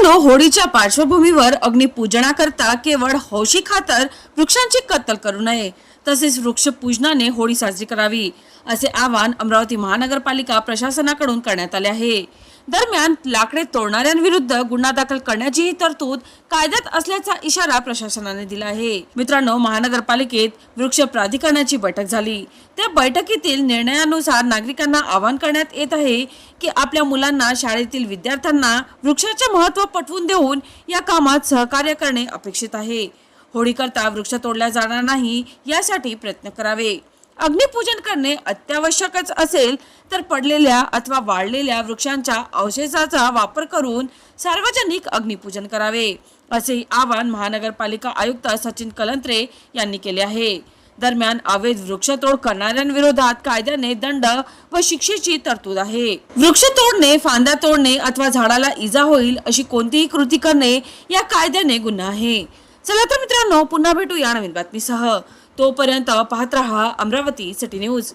मित्रांनो, होळीच्या पार्श्वभूमीवर अग्निपूजनाकरता केवळ हौशी खातर वृक्षांची कत्तल करू नये, तसेच वृक्षपूजनाने होळी साजरी करावी, असे आवाहन अमरावती महानगरपालिका प्रशासनाकडून करण्यात आले आहे. दरम्यान लाकडे तोडणाऱ्यांविरुद्ध गुन्हा दाखल करण्याचीही तरतूद कायद्यात असल्याचा इशारा प्रशासनाने दिला आहे. मित्रांनो, महानगरपालिकेत वृक्ष प्राधिकरणाची बैठक झाली. त्या बैठकीतील निर्णयानुसार नागरिकांना आवाहन करण्यात येत आहे की आपल्या मुलांना, शाळेतील विद्यार्थ्यांना वृक्षाचे महत्त्व पटवून देऊन या कामात सहकार्य करणे अपेक्षित आहे. होळीकरता वृक्ष तोडला जाणार नाही यासाठी प्रयत्न करावे. अग्निपूजन करणे अत्यावश्यकच असेल तर पडलेल्या अथवा वाळलेल्या वृक्षांच्या अवशेषाचा वापर करून सार्वजनिक अग्निपूजन करावे, असे आवाहन महानगरपालिका आयुक्त सचिन कलंत्रे यांनी केले आहे. दरम्यान अवैध वृक्षतोड करणाऱ्यांविरोधात कायद्याने दंड व शिक्षेची तरतूद आहे. वृक्ष तोडणे, फांद्या तोडणे अथवा झाडाला इजा होईल अशी कोणतीही कृती करणे या कायद्याने गुन्हा आहे. चला तर मित्रांनो, पुन्हा भेटू या नवीन बातमीसह. तोपर्यंत पाहत रहा अमरावती सिटी न्यूज.